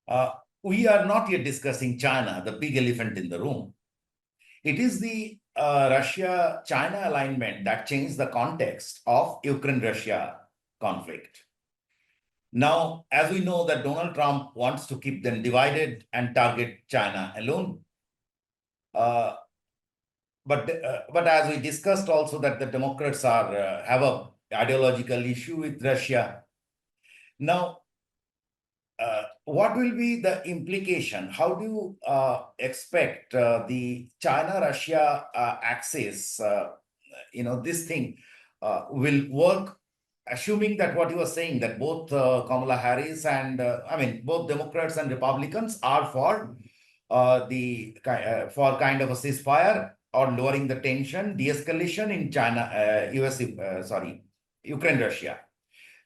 Uh, we are not yet discussing China, the big elephant in the room. It is the Russia-China alignment that changed the context of Ukraine-Russia conflict. Now, as we know that Donald Trump wants to keep them divided and target China alone. But as we discussed also that the Democrats have a ideological issue with Russia. Now, what will be the implication? How do you expect the China-Russia axis, this thing will work, assuming that what you were saying, that both Kamala Harris and, both Democrats and Republicans are for for kind of a ceasefire or lowering the tension, de-escalation in Ukraine-Russia.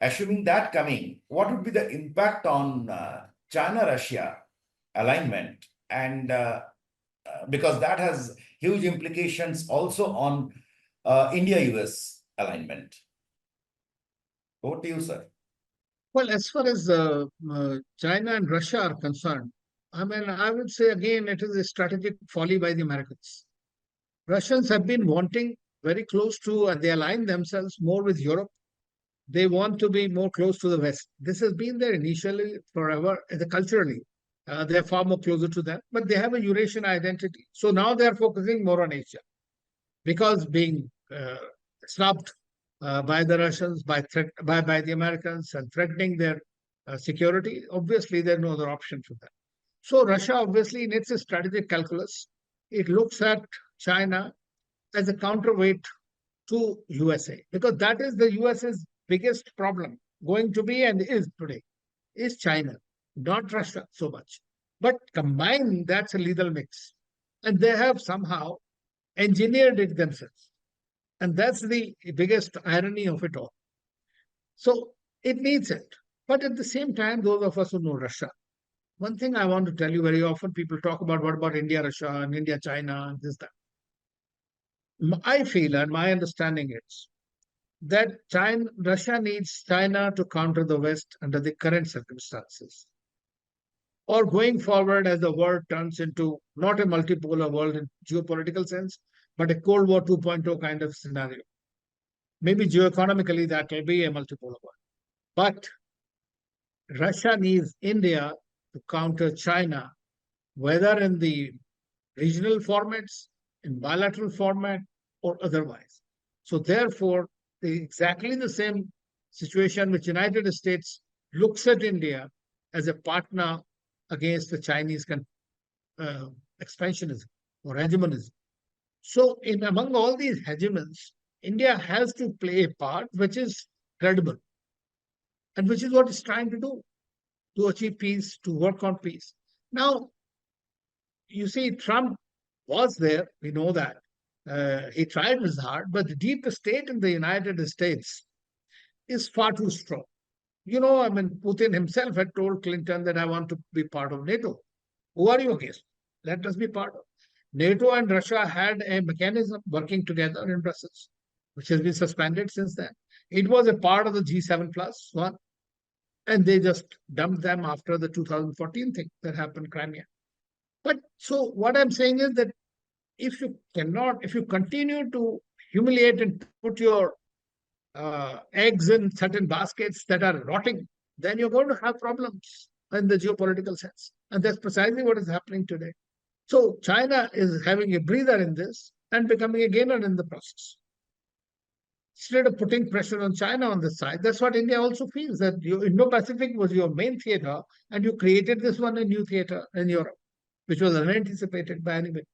Assuming that coming, what would be the impact on China-Russia alignment? And because that has huge implications also on India-US alignment. Over to you, sir. Well, as far as China and Russia are concerned, I would say again, it is a strategic folly by the Americans. Russians have been wanting very close to, they align themselves more with Europe. They want to be more close to the West. This has been there initially forever, culturally. They're far more closer to them, but they have a Eurasian identity. So now they're focusing more on Asia because being snubbed by the Russians, by the Americans, and threatening their security, obviously there's no other option for them. So Russia, obviously, in its strategic calculus, it looks at China as a counterweight to USA, because that is the US's biggest problem going to be and is today, is China, not Russia so much. But combined, that's a lethal mix. And they have somehow engineered it themselves. And that's the biggest irony of it all. So it needs it. But at the same time, those of us who know Russia, one thing I want to tell you, very often people talk about what about India, Russia, and India, China, and this, that. I feel, and my understanding is, that Russia needs China to counter the West under the current circumstances. Or going forward as the world turns into not a multipolar world in geopolitical sense, but a Cold War 2.0 kind of scenario. Maybe geoeconomically that will be a multipolar world. But Russia needs India to counter China, whether in the regional formats, in bilateral format, or otherwise. So therefore, exactly the same situation which United States looks at India as a partner against the Chinese expansionism or hegemonism. So among all these hegemons, India has to play a part which is credible and which is what it's trying to do to achieve peace, to work on peace. Now, you see, Trump was there, we know that. He tried his hard, but the deep state in the United States is far too strong. Putin himself had told Clinton that I want to be part of NATO. Who are you against? Let us be part of. NATO and Russia had a mechanism working together in Brussels, which has been suspended since then. It was a part of the G7 plus one, and they just dumped them after the 2014 thing that happened, Crimea. But so what I'm saying is that if you continue to humiliate and put your eggs in certain baskets that are rotting, then you're going to have problems in the geopolitical sense. And that's precisely what is happening today. So China is having a breather in this and becoming a gainer in the process. Instead of putting pressure on China on this side, that's what India also feels, that Indo-Pacific was your main theater, and you created this one, a new theater in Europe, which was unanticipated by anybody.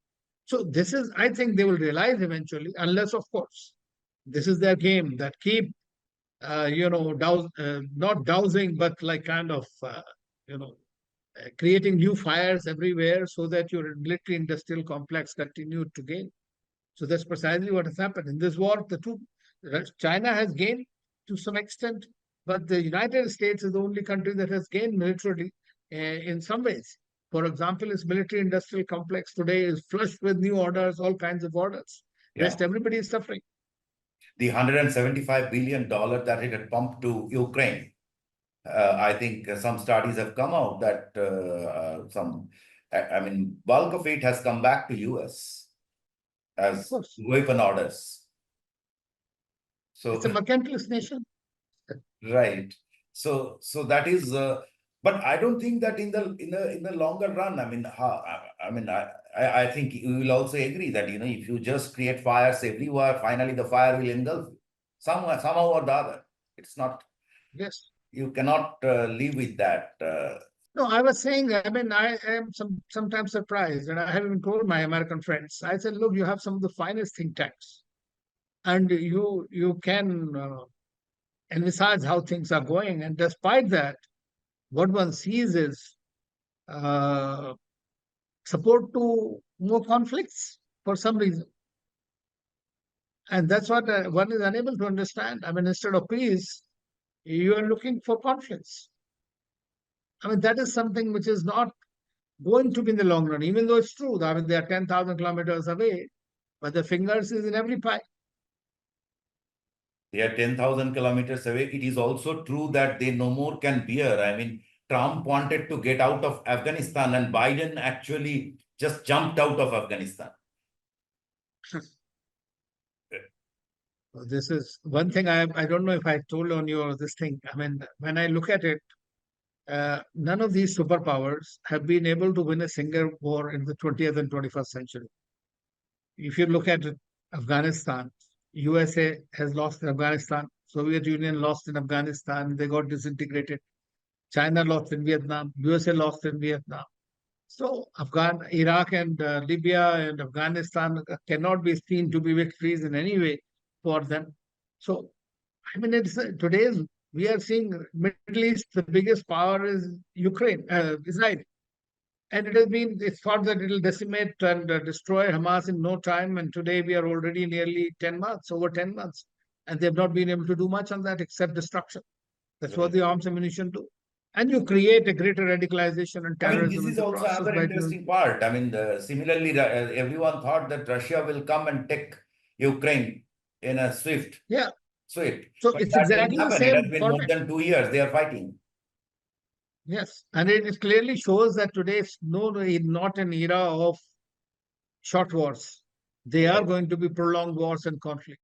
So this is, I think they will realize eventually, unless, of course, this is their game, that keep, not dousing, but like kind of, creating new fires everywhere so that your military-industrial complex continued to gain. So that's precisely what has happened. In this war, China has gained to some extent, but the United States is the only country that has gained militarily in some ways. For example, its military-industrial complex today is flushed with new orders, all kinds of orders. Yeah. Rest, everybody is suffering. The $175 billion that it had pumped to Ukraine I think some studies have come out that I mean, bulk of it has come back to US Of as course, weapon orders. it's So a mercantilist nation. right. So that is, but I don't think that in the longer run, I mean, I think you will also agree that if you just create fires everywhere, finally the fire will engulf you somehow or the other. It's not, Yes. you cannot live with that. No, I was saying, I mean, I am sometimes surprised, and I have even told my American friends. I said, look, you have some of the finest think tanks, and you can envisage how things are going. And despite that, what one sees is uh, support to more conflicts for some reason. And that's what one is unable to understand. I mean, instead of peace, you are looking for conflicts. I mean, that is something which is not going to be in the long run, even though it's true. I mean, they are 10,000 kilometers away, but the fingers is in every pie. They are 10,000 kilometers away. It is also true that they no more can bear. I mean, Trump wanted to get out of Afghanistan, and Biden actually just jumped out of Afghanistan. This is one thing I don't know if I told on you this thing. I mean, when I look at it, none of these superpowers have been able to win a single war in the 20th and 21st century. If you look at Afghanistan, USA has lost in Afghanistan, Soviet Union lost in Afghanistan, they got disintegrated. China lost in Vietnam, USA lost in Vietnam. So Iraq and Libya and Afghanistan cannot be seen to be victories in any way for them. So I mean, it's today's we are seeing Middle East. The biggest power is Ukraine, Israel, and it's thought that it will decimate and destroy Hamas in no time. And today we are already nearly 10 months, over 10 months, and they've not been able to do much on that except destruction. That's what Right. the arms ammunition do. And you create a greater radicalization and I mean, this terrorism in is the also process another by doing. interesting part. I mean, similarly, everyone thought that Russia will come and take Ukraine in a Yeah, swift, so but it's that didn't exactly the happen. It has same been more format. than 2 years they are fighting. Yes, and it clearly shows that today is not an era of short wars. They are Right. going to be prolonged wars and conflict.